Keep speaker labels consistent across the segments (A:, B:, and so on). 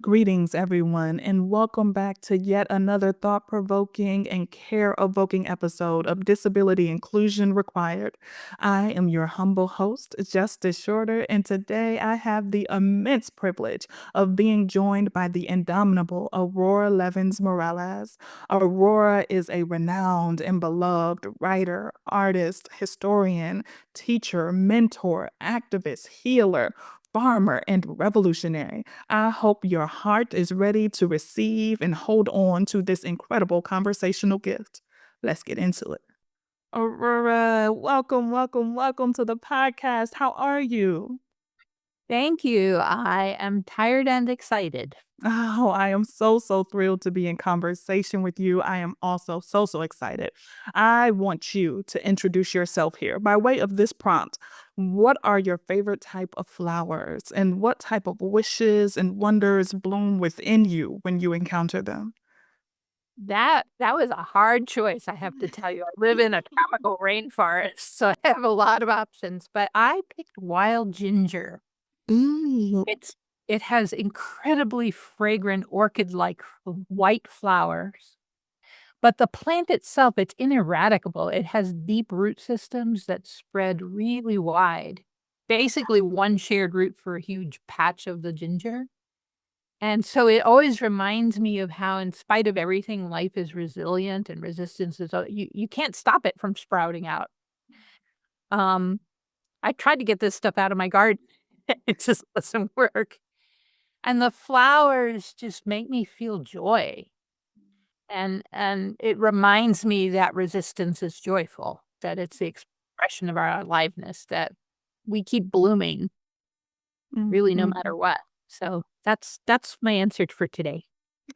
A: Greetings, everyone, and welcome back to yet another thought provoking and care evoking episode of Disability Inclusion Required. I am your humble host, Justice Shorter, and today I have the immense privilege of being joined by the indomitable Aurora Levins Morales. Aurora is a renowned and beloved writer, artist, historian, teacher, mentor, activist, healer, farmer, and revolutionary. I hope your heart is ready to receive and hold on to this incredible conversational gift. Let's get into it. Aurora, welcome, welcome, welcome to the podcast. How are you?
B: Thank you. I am tired and excited.
A: Oh, I am so thrilled to be in conversation with you. I am also so excited. I want you to introduce yourself here by way of this prompt. What are your favorite type of flowers and what type of wishes and wonders bloom within you when you encounter them?
B: That was a hard choice, I have to tell you. I live in a tropical rainforest, so I have a lot of options, but I picked wild ginger.
A: Mm.
B: It's it has incredibly fragrant orchid-like white flowers, but the plant itself, it's ineradicable. It has deep root systems that spread really wide. Basically, one shared root for a huge patch of the ginger. And so it always reminds me of how in spite of everything, life is resilient and resistance is you can't stop it from sprouting out. Um, I tried to get this stuff out of my garden. It just doesn't work. And the flowers just make me feel joy. And it reminds me that resistance is joyful, that it's the expression of our aliveness, that we keep blooming really no matter
A: Mhm.
B: what. So that's my answer for today.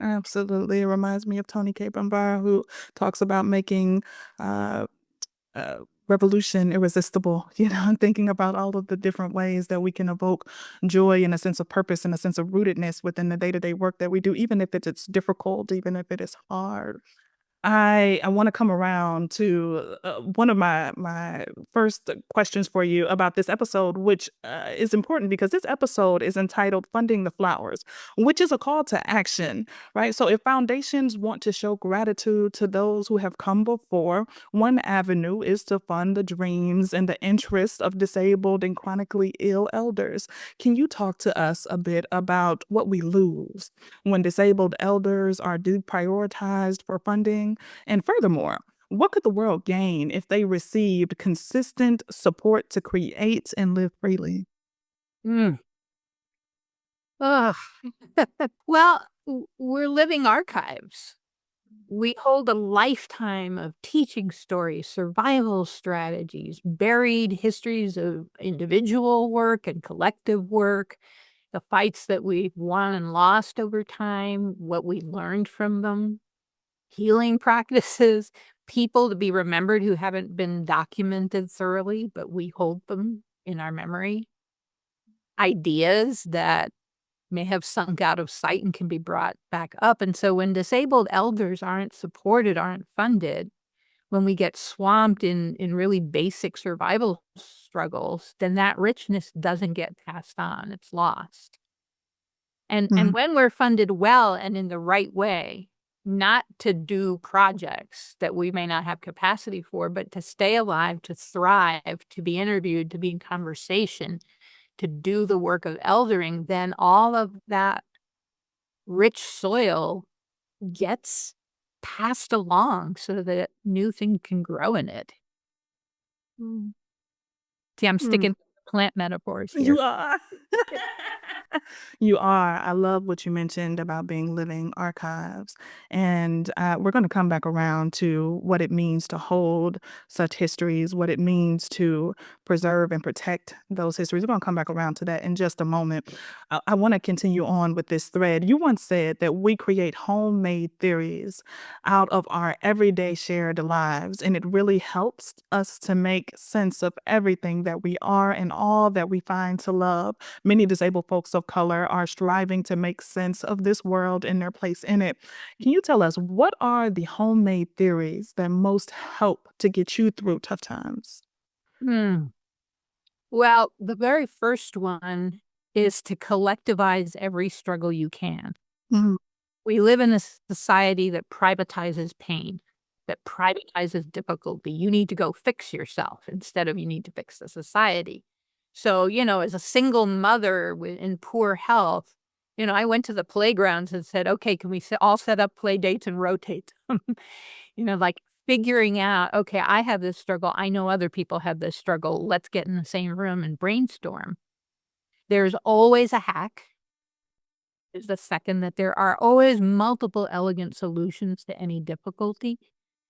A: Absolutely. It reminds me of Tony K. Bambara, who talks about making uh, uh, revolution irresistible. I'm thinking about all of the different ways that we can evoke joy and a sense of purpose and a sense of rootedness within the day to day work that we do, even if it's difficult, even if it is hard. I want to come around to one of my first questions for you about this episode, which is important because this episode is entitled "Funding the Flowers," which is a call to action, right? So, if foundations want to show gratitude to those who have come before, one avenue is to fund the dreams and the interests of disabled and chronically ill elders. Can you talk to us a bit about what we lose when disabled elders are deprioritized for funding? And furthermore, what could the world gain if they received consistent support to create and live freely?
B: Mm. Ugh. Well, we're living archives. We hold a lifetime of teaching stories, survival strategies, buried histories of individual work and collective work, the fights that we've won and lost over time, what we learned from them, healing practices, people to be remembered who haven't been documented thoroughly, but we hold them in our memory, ideas that may have sunk out of sight and can be brought back up. And so when disabled elders aren't supported, aren't funded, when we get swamped in really basic survival struggles, then that richness doesn't get passed on. It's lost. And
A: Mm.
B: when we're funded well and in the right way, not to do projects that we may not have capacity for, but to stay alive, to thrive, to be interviewed, to be in conversation, to do the work of eldering, then all of that rich soil gets passed along so that new thing can grow in it.
A: Mm.
B: See, I'm
A: Mm.
B: sticking to plant metaphors
A: You
B: here.
A: are. You are. I love what you mentioned about being living archives. And we're going to come back around to what it means to hold such histories, what it means to preserve and protect those histories. We're going to come back around to that in just a moment. I want to continue on with this thread. You once said that we create homemade theories out of our everyday shared lives, and it really helps us to make sense of everything that we are and all that we find to love. Many disabled folks of color are striving to make sense of this world and their place in it. Can you tell us what are the homemade theories that most help to get you through tough times?
B: Hmm. Well, the very first one is to collectivize every struggle you can.
A: Mhm.
B: We live in a society that privatizes pain, that privatizes difficulty. You need to go fix yourself instead of you need to fix the society. So, as a single mother in poor health, I went to the playgrounds and said, okay, can we all set up play dates and rotate? Like figuring out, okay, I have this struggle. I know other people have this struggle. Let's get in the same room and brainstorm. There's always a hack. Is the second that there are always multiple elegant solutions to any difficulty.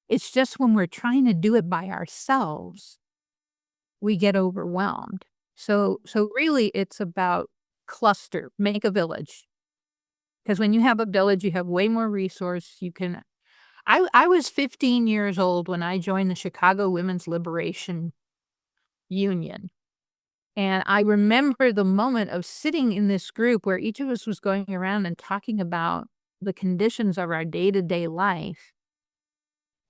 B: It's just when we're trying to do it by ourselves, we get overwhelmed. So really it's about cluster, make a village. Because when you have a village, you have way more resource. I was 15 years old when I joined the Chicago Women's Liberation Union. And I remember the moment of sitting in this group where each of us was going around and talking about the conditions of our day-to-day life.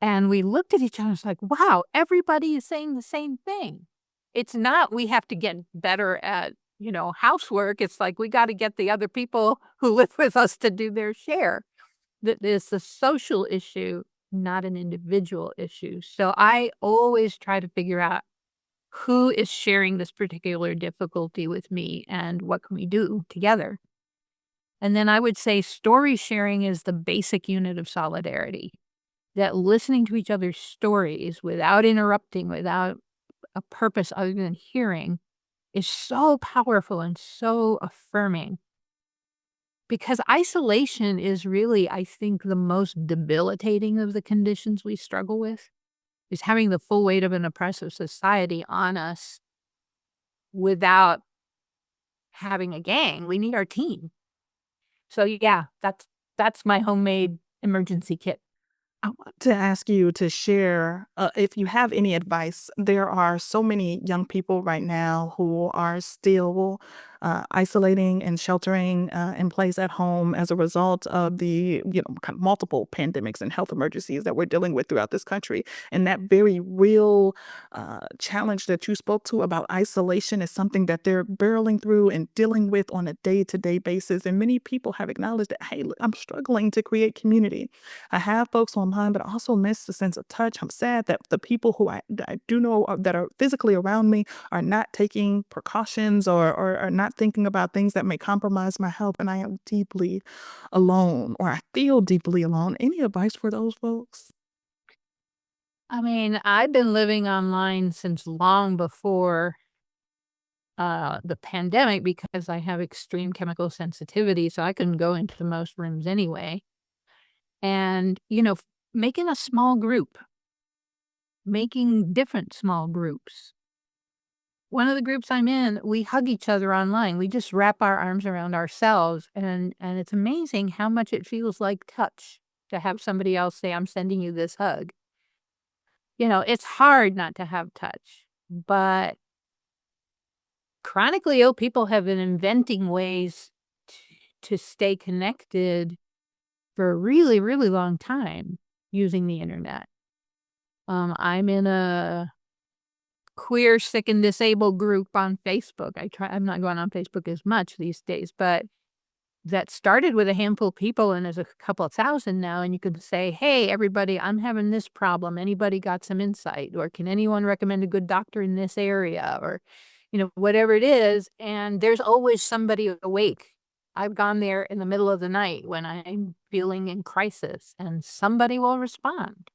B: And we looked at each other and was like, wow, everybody is saying the same thing. It's not we have to get better at, housework. It's like we got to get the other people who live with us to do their share. That it's a social issue, not an individual issue. So I always try to figure out who is sharing this particular difficulty with me and what can we do together. And then I would say story sharing is the basic unit of solidarity. That listening to each other's stories without interrupting, without a purpose other than hearing, is so powerful and so affirming. Because isolation is really, I think, the most debilitating of the conditions we struggle with, is having the full weight of an oppressive society on us without having a gang. We need our team. So yeah, that's my homemade emergency kit.
A: I want to ask you to share if you have any advice. There are so many young people right now who are still isolating and sheltering in place at home as a result of the kind of multiple pandemics and health emergencies that we're dealing with throughout this country. And that very real challenge that you spoke to about isolation is something that they're barreling through and dealing with on a day-to-day basis. And many people have acknowledged that, hey, look, I'm struggling to create community. I have folks online, but I also miss the sense of touch. I'm sad that the people who that I do know that are physically around me are not taking precautions or are not thinking about things that may compromise my health. And I am deeply alone, or I feel deeply alone. Any advice for those folks?
B: I mean, I've been living online since long before the pandemic because I have extreme chemical sensitivity, so I couldn't go into most rooms anyway. And, making a small group, making different small groups. One of the groups I'm in, we hug each other online. We just wrap our arms around ourselves, and it's amazing how much it feels like touch to have somebody else say, "I'm sending you this hug." It's hard not to have touch, but chronically ill people have been inventing ways to stay connected for a really, really long time using the internet. I'm in a queer, sick, and disabled group on Facebook. I'm not going on Facebook as much these days, but that started with a handful of people and there's a couple of thousand now. And you could say, hey, everybody, I'm having this problem. Anybody got some insight? Or can anyone recommend a good doctor in this area? Or, whatever it is. And there's always somebody awake. I've gone there in the middle of the night when I'm feeling in crisis and somebody will respond.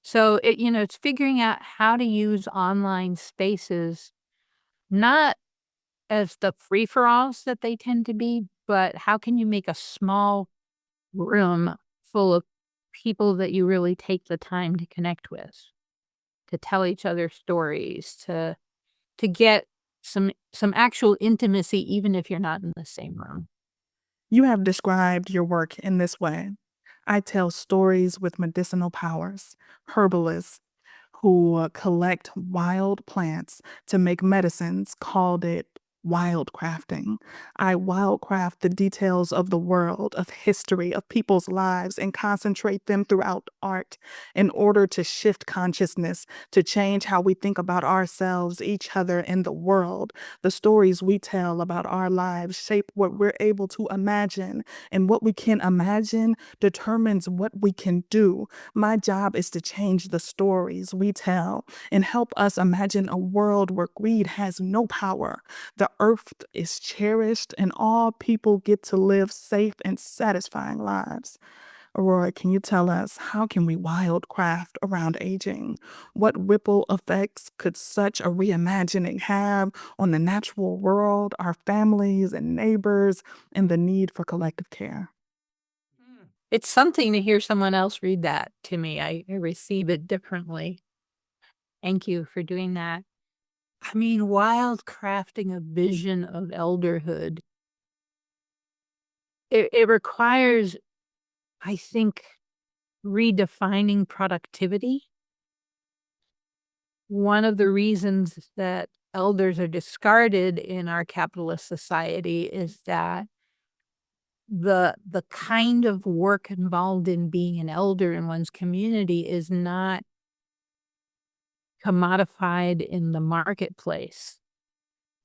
B: So it's figuring out how to use online spaces, not as the free-for-alls that they tend to be, but how can you make a small room full of people that you really take the time to connect with, to tell each other stories, to get some actual intimacy even if you're not in the same room.
A: You have described your work in this way. I tell stories with medicinal powers, herbalists who collect wild plants to make medicines, called it wildcrafting. I wildcraft the details of the world, of history, of people's lives, and concentrate them throughout art in order to shift consciousness, to change how we think about ourselves, each other, and the world. The stories we tell about our lives shape what we're able to imagine, and what we can imagine determines what we can do. My job is to change the stories we tell and help us imagine a world where greed has no power. The earth is cherished and all people get to live safe and satisfying lives. Aurora, can you tell us, how can we wildcraft around aging? What ripple effects could such a reimagining have on the natural world, our families and neighbors, and the need for collective care?
B: It's something to hear someone else read that to me. I receive it differently. Thank you for doing that. I mean, wild crafting a vision of elderhood. It requires, I think, redefining productivity. One of the reasons that elders are discarded in our capitalist society is that the kind of work involved in being an elder in one's community is not commodified in the marketplace.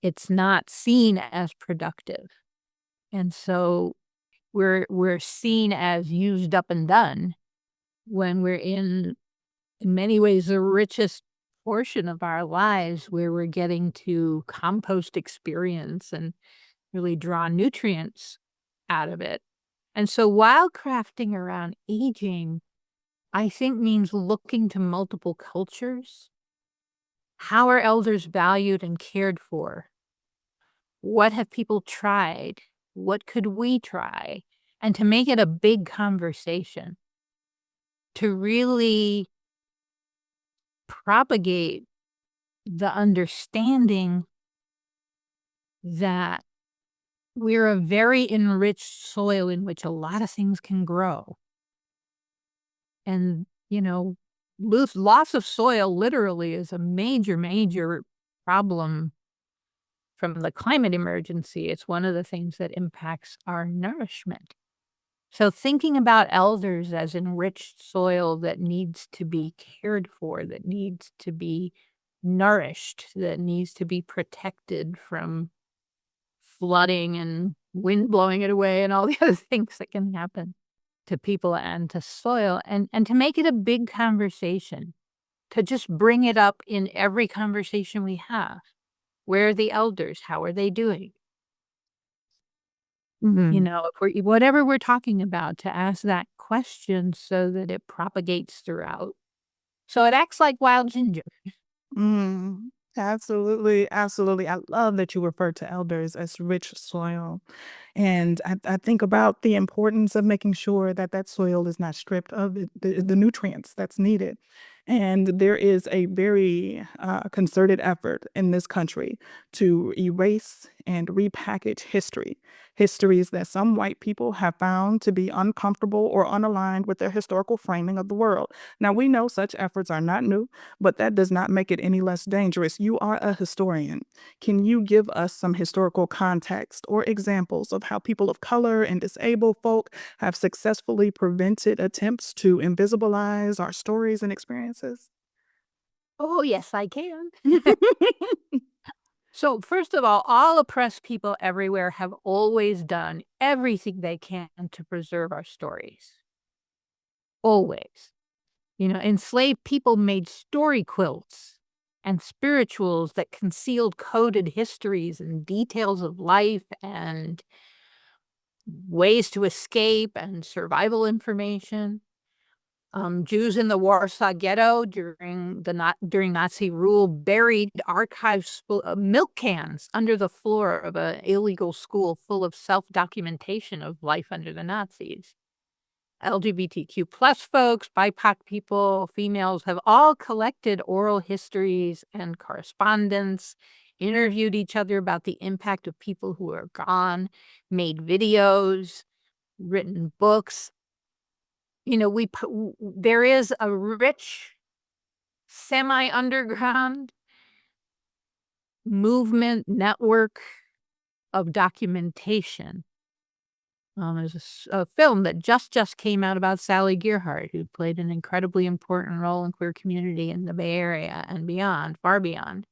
B: It's not seen as productive. And so we're seen as used up and done when we're in many ways, the richest portion of our lives where we're getting to compost experience and really draw nutrients out of it. And so wildcrafting around aging, I think, means looking to multiple cultures. How are elders valued and cared for? What have people tried? What could we try? And to make it a big conversation, to really propagate the understanding that we're a very enriched soil in which a lot of things can grow. And, loss of soil literally is a major, major problem from the climate emergency. It's one of the things that impacts our nourishment. So thinking about elders as enriched soil that needs to be cared for, that needs to be nourished, that needs to be protected from flooding and wind blowing it away and all the other things that can happen to people and to soil, and to make it a big conversation, to just bring it up in every conversation we have. Where are the elders? How are they doing?
A: Mhm.
B: If whatever we're talking about, to ask that question so that it propagates throughout. So it acts like wild ginger.
A: Mm, absolutely, absolutely. I love that you refer to elders as rich soil. And I think about the importance of making sure that that soil is not stripped of the nutrients that's needed. And there is a very concerted effort in this country to erase and repackage history, histories that some white people have found to be uncomfortable or unaligned with their historical framing of the world. Now, we know such efforts are not new, but that does not make it any less dangerous. You are a historian. Can you give us some historical context or examples of how people of color and disabled folk have successfully prevented attempts to invisibilize our stories and experiences?
B: Oh, yes, I can. So, first of all oppressed people everywhere have always done everything they can to preserve our stories. Always. Enslaved people made story quilts and spirituals that concealed coded histories and details of life and ways to escape and survival information. Jews in the Warsaw Ghetto during Nazi rule buried archives full of milk cans under the floor of an illegal school full of self-documentation of life under the Nazis. LGBTQ plus folks, BIPOC people, females have all collected oral histories and correspondence, interviewed each other about the impact of people who are gone, made videos, written books. There is a rich semi-underground movement network of documentation. There's a film that just came out about Sally Gearhart, who played an incredibly important role in queer community in the Bay Area and beyond, far beyond.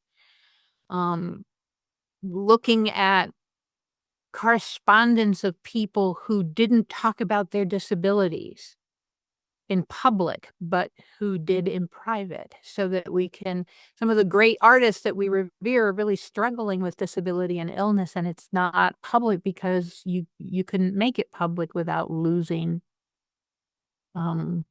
B: Looking at correspondence of people who didn't talk about their disabilities in public, but who did in private, so that we can some of the great artists that we revere are really struggling with disability and illness, and it's not public because you couldn't make it public without losing,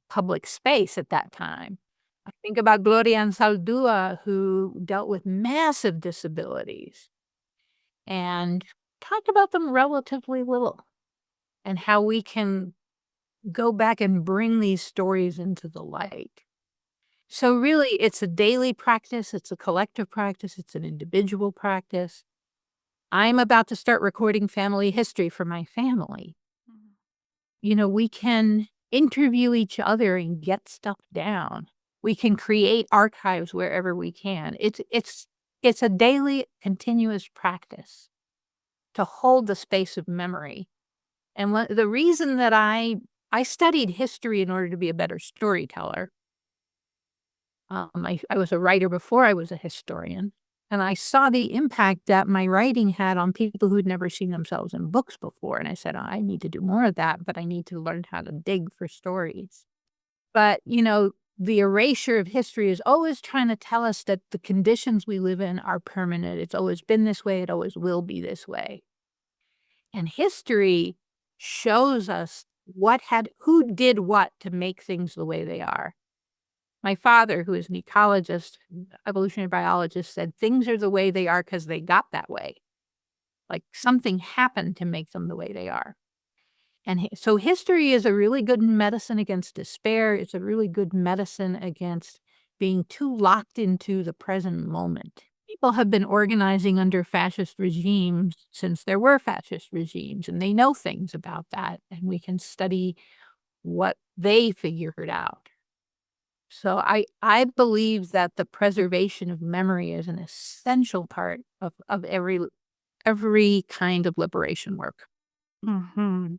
B: public space at that time. I think about Gloria Anzaldúa, who dealt with massive disabilities and talked about them relatively little, and how we can go back and bring these stories into the light. So really, it's a daily practice, it's a collective practice, it's an individual practice. I'm about to start recording family history for my family. We can interview each other and get stuff down. We can create archives wherever we can. It's a daily, continuous practice to hold the space of memory. And the reason that I studied history in order to be a better storyteller. I was a writer before I was a historian, and I saw the impact that my writing had on people who'd never seen themselves in books before, and I said, I need to do more of that, but I need to learn how to dig for stories. But, the erasure of history is always trying to tell us that the conditions we live in are permanent. It's always been this way, it always will be this way. And history shows us who did what to make things the way they are. My father, who is an ecologist, evolutionary biologist, said things are the way they are because they got that way. Like something happened to make them the way they are. And so history is a really good medicine against despair. It's a really good medicine against being too locked into the present moment. People have been organizing under fascist regimes since there were fascist regimes, and they know things about that, and we can study what they figured out. So I believe that the preservation of memory is an essential part of every kind of liberation work.
A: Mhm.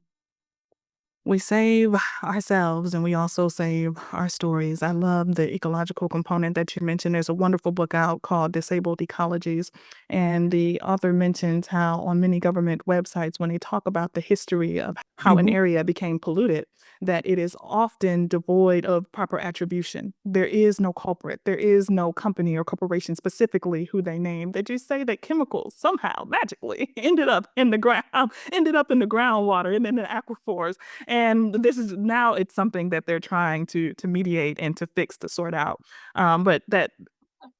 A: We save ourselves and we also save our stories. I love the ecological component that you mentioned. There's a wonderful book out called Disabled Ecologies, and the author mentions how on many government websites, when they talk about the history of how an area became polluted, that it is often devoid of proper attribution. There is no culprit. There is no company or corporation specifically who they name. They just say that chemicals somehow magically ended up in the ground, ended up in the groundwater and in the aquifers. And this is now it's something that they're trying to mediate and to fix, to sort out. But that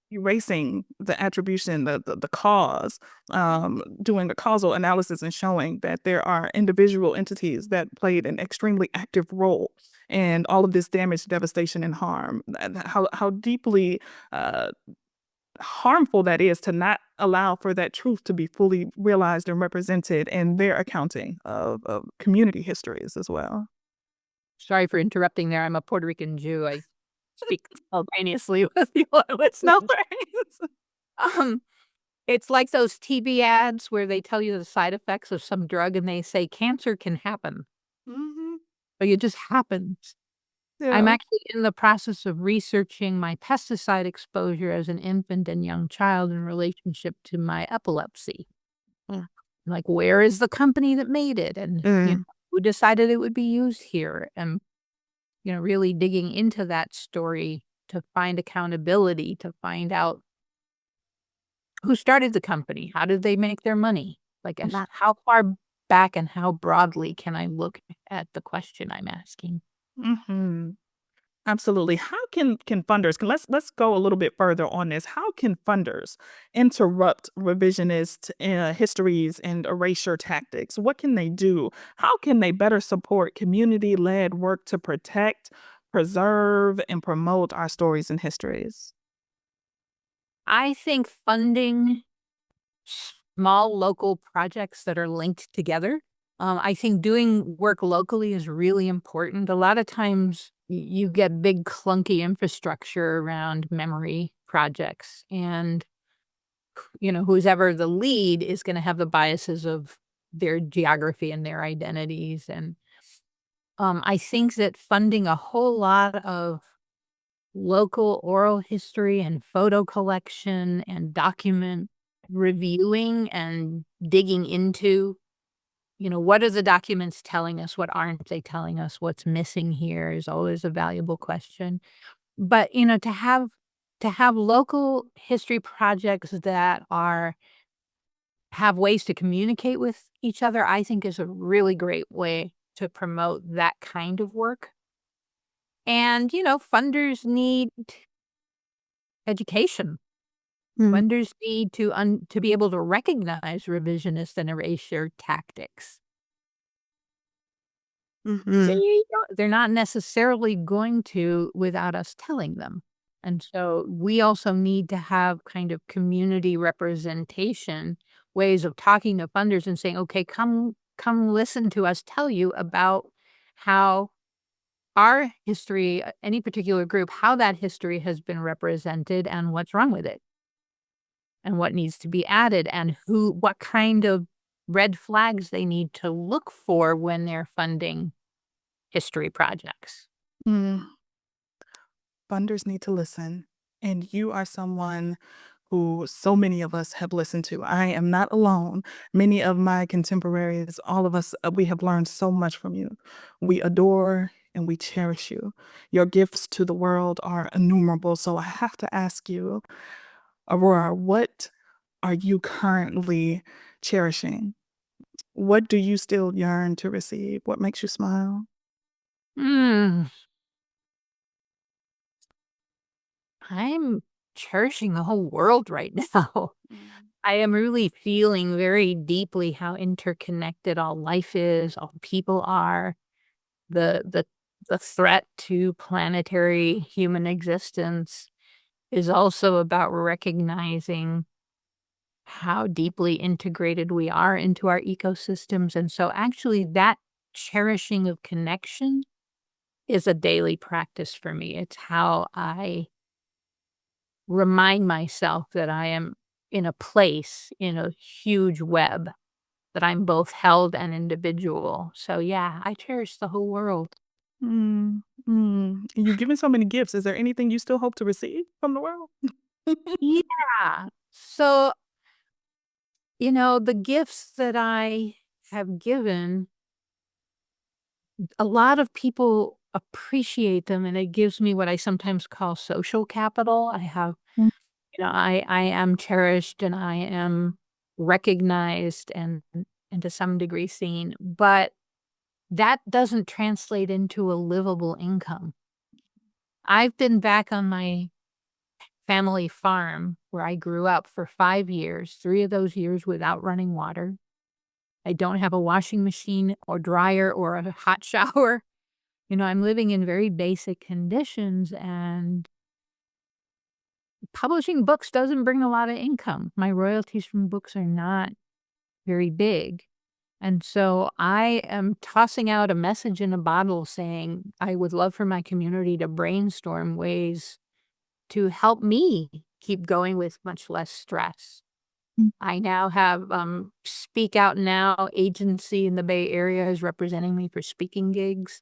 A: erasing the attribution, the cause, doing a causal analysis and showing that there are individual entities that played an extremely active role in all of this damage, devastation, and harm. And how deeply harmful that is to not allow for that truth to be fully realized and represented in their accounting of community histories as well.
B: Sorry for interrupting there. I'm a Puerto Rican Jew. I speak simultaneously with your
A: No
B: listeners.
A: worries.
B: Um, it's like those TV ads where they tell you the side effects of some drug and they say cancer can happen.
A: Mhm.
B: Like it just happens. I'm
A: Yeah.
B: actually in the process of researching my pesticide exposure as an infant and young child in relationship to my epilepsy.
A: Mm.
B: Like, where is the company that made it? And,
A: Mm.
B: who decided it would be used here? And, really digging into that story to find accountability, to find out who started the company, how did they make their money? Like,
A: And that
B: how far back and how broadly can I look at the question I'm asking?
A: Mhm. Absolutely. How can funders let's go a little bit further on this. How can funders interrupt revisionist histories and erasure tactics? What can they do? How can they better support community-led work to protect, preserve, and promote our stories and histories?
B: I think funding small local projects that are linked together. I think doing work locally is really important. A lot of times you get big clunky infrastructure around memory projects, and who's ever the lead is going to have the biases of their geography and their identities. And I think that funding a whole lot of local oral history and photo collection and document reviewing and digging into, what are the documents telling us? What aren't they telling us? What's missing here is always a valuable question. But, to have local history projects that have ways to communicate with each other, I think is a really great way to promote that kind of work. And, funders need education.
A: Mm,
B: Funders need to be able to recognize revisionist and erasure tactics.
A: mhm,
B: They're not necessarily going to without us telling them. And so we also need to have kind of community representation, ways of talking to funders and saying, "Okay, come listen to us tell you about how our history, any particular group, how that history has been represented and what's wrong with it and what needs to be added and what kind of red flags they need to look for when they're funding history projects."
A: mm. Funders need to listen. And you are someone who so many of us have listened to. I am not alone. Many of my contemporaries, all of us, we have learned so much from you. We adore and we cherish you. Your gifts to the world are innumerable. So I have to ask you, Aurora, what are you currently cherishing? What do you still yearn to receive? What makes you smile?
B: Mm, I'm cherishing the whole world right now.
A: Mm,
B: I am really feeling very deeply how interconnected all life is, all people are, the threat to planetary human existence is also about recognizing how deeply integrated we are into our ecosystems. And so actually that cherishing of connection is a daily practice for me. It's how I remind myself that I am in a place in a huge web, that I'm both held and individual. So yeah, I cherish the whole world.
A: mm, mm. You've given so many gifts. Is there anything you still hope to receive from the world?
B: Yeah. So, the gifts that I have given, a lot of people appreciate them and it gives me what I sometimes call social capital.
A: Mm,
B: I am cherished and I am recognized and to some degree seen, but that doesn't translate into a livable income. I've been back on my family farm where I grew up for 5 years, 3 of those years without running water. I don't have a washing machine or dryer or a hot shower. I'm living in very basic conditions, and publishing books doesn't bring a lot of income. My royalties from books are not very big. And so I am tossing out a message in a bottle saying, I would love for my community to brainstorm ways to help me keep going with much less stress.
A: mm,
B: I now have Speak Out Now agency in the Bay Area is representing me for speaking gigs.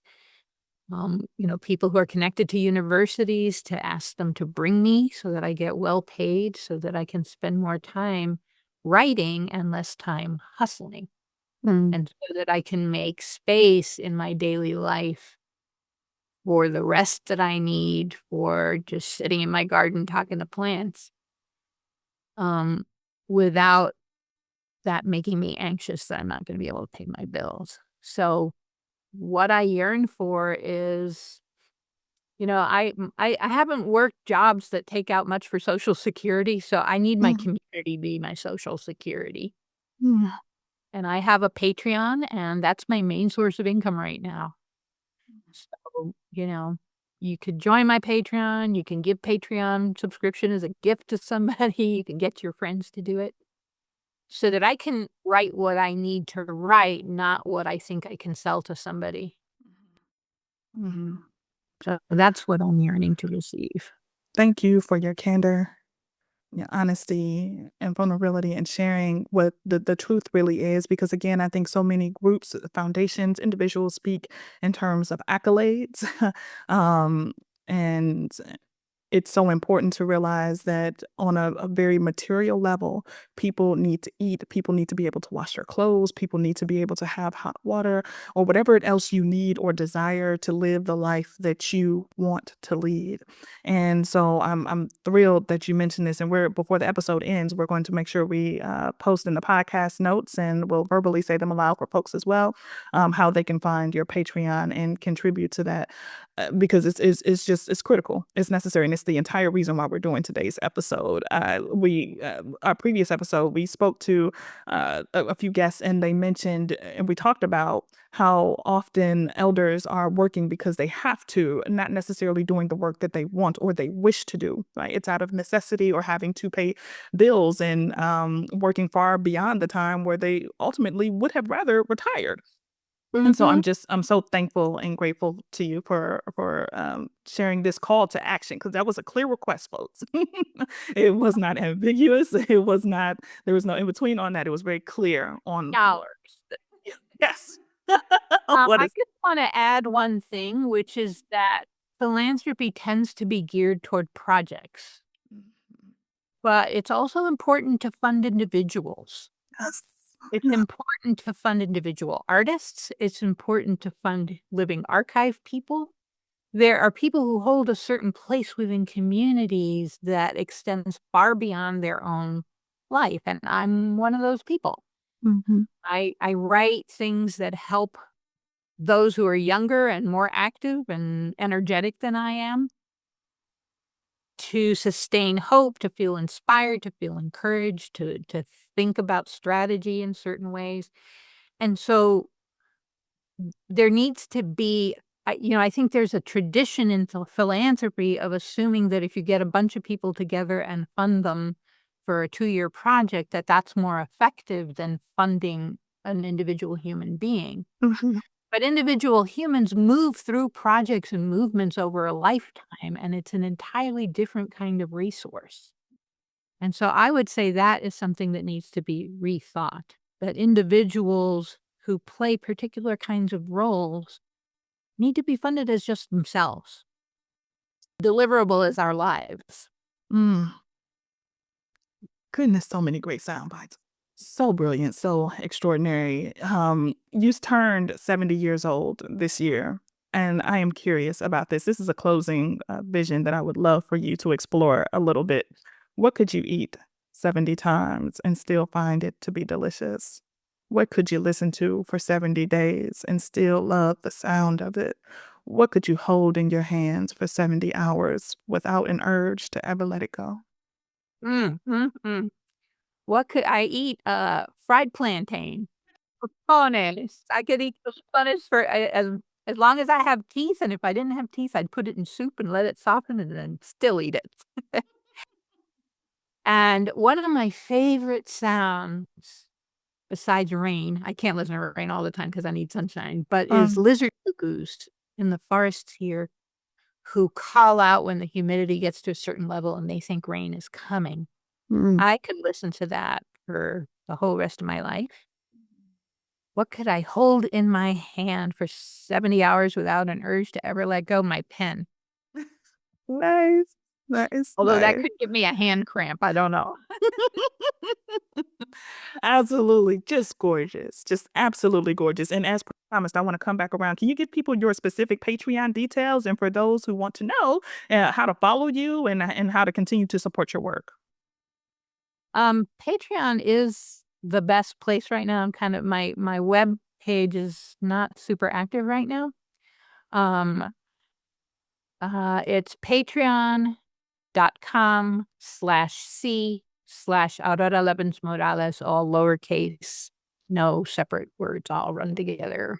B: People who are connected to universities to ask them to bring me so that I get well paid so that I can spend more time writing and less time hustling.
A: mm,
B: And so that I can make space in my daily life for the rest that I need for just sitting in my garden talking to plants, um, without that making me anxious that I'm not gonna be able to pay my bills. So, what I yearn for is, I haven't worked jobs that take out much for Social Security, so I need my
A: mm,
B: community to be my Social Security.
A: mm,
B: And I have a Patreon, and that's my main source of income right now. So, you could join my Patreon, you can give Patreon subscription as a gift to somebody, you can get your friends to do it, so that I can write what I need to write, not what I think I can sell to somebody.
A: mhm.
B: So that's what I'm yearning to receive.
A: Thank you for your candor. honesty and vulnerability and sharing what the truth really is. Because again, I think so many groups, foundations, individuals speak in terms of accolades. um, and it's so important to realize that on a very material level, people need to eat, people need to be able to wash their clothes, people need to be able to have hot water or whatever else you need or desire to live the life that you want to lead. And so I'm thrilled that you mentioned this. And we're before the episode ends, we're going to make sure we post in the podcast notes, and we'll verbally say them aloud for folks as well, how they can find your Patreon and contribute to that. Because it's just it's critical, it's necessary, and it's the entire reason why we're doing today's episode. We Our previous episode, we spoke to a few guests, and they mentioned and we talked about how often elders are working because they have to, not necessarily doing the work that they want or they wish to do. Right? It's out of necessity or having to pay bills, and working far beyond the time where they ultimately would have rather retired. And so
B: Mhm.
A: I'm so thankful and grateful to you for sharing this call to action, because that was a clear request, folks. It was not ambiguous. It was not, there was no in between on that. It was very clear on
B: Dollars.
A: yes. What
B: I
A: is
B: just wanna add one thing, which is that philanthropy tends to be geared toward projects, but it's also important to fund individuals.
A: yes.
B: It's important to fund individual artists. It's important to fund living archive people. There are people who hold a certain place within communities that extends far beyond their own life, and I'm one of those people.
A: Mhm.
B: I write things that help those who are younger and more active and energetic than I am to sustain hope, to feel inspired, to feel encouraged, to think about strategy in certain ways. And so there needs to be I think there's a tradition in philanthropy of assuming that if you get a bunch of people together and fund them for a 2-year project, that that's more effective than funding an individual human being.
A: Mhm.
B: But individual humans move through projects and movements over a lifetime, and it's an entirely different kind of resource. And so I would say that is something that needs to be rethought, that individuals who play particular kinds of roles need to be funded as just themselves. Deliverable is our lives.
A: Mm. Goodness, so many great sound bites. So brilliant, so extraordinary. You turned 70 years old this year, and I am curious about this. This is a closing vision that I would love for you to explore a little bit. What could you eat 70 times and still find it to be delicious? What could you listen to for 70 days and still love the sound of it? What could you hold in your hands for 70 hours without an urge to ever let it go?
B: Mm, mm, mm. What could I eat? Fried plantain. Frijoles. I could eat frijoles for as long as I have teeth, and if I didn't have teeth, I'd put it in soup and let it soften and then still eat it. And one of my favorite sounds besides rain — I can't listen to rain all the time because I need sunshine — but is
A: Um,
B: lizard cuckoos in the forests here who call out when the humidity gets to a certain level and they think rain is coming.
A: mm.
B: I could listen to that for the whole rest of my life. What could I hold in my hand for 70 hours without an urge to ever let go? My pen.
A: Nice. That is
B: Although that
A: nice.
B: could give me a hand cramp, I don't know.
A: Absolutely. Just gorgeous. Just absolutely gorgeous. And as promised, I want to come back around. Can you give people your specific Patreon details? And for those who want to know how to follow you and how to continue to support your work?
B: Patreon is the best place right now. I'm kind of my web page is not super active right now. Um, it's patreon.com/C/Aurora Levins Morales, all lowercase, no separate words, all run together.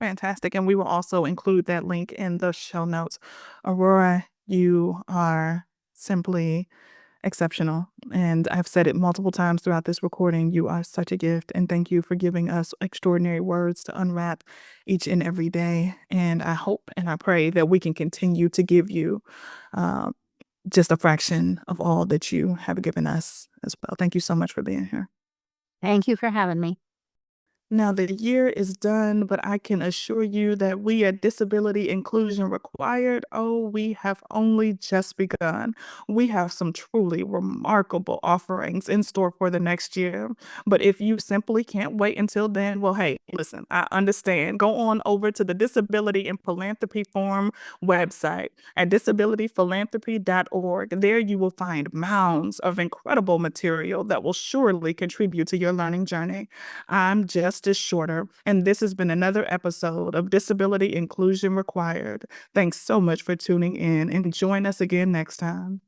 A: Fantastic. And we will also include that link in the show notes. Aurora, you are simply exceptional. And I've said it multiple times throughout this recording. You are such a gift. And thank you for giving us extraordinary words to unwrap each and every day. And I hope and I pray that we can continue to give you uh, just a fraction of all that you have given us as well. Thank you so much for being here.
B: Thank you for having me.
A: Now, the year is done, but I can assure you that we at Disability Inclusion Required, oh, we have only just begun. We have some truly remarkable offerings in store for the next year. But if you simply can't wait until then, well, hey, listen, I understand. Go on over to the Disability and Philanthropy Forum website at disabilityphilanthropy.org. There you will find mounds of incredible material that will surely contribute to your learning journey. I'm Justice Shorter, and this has been another episode of Disability Inclusion Required. Thanks so much for tuning in, and join us again next time.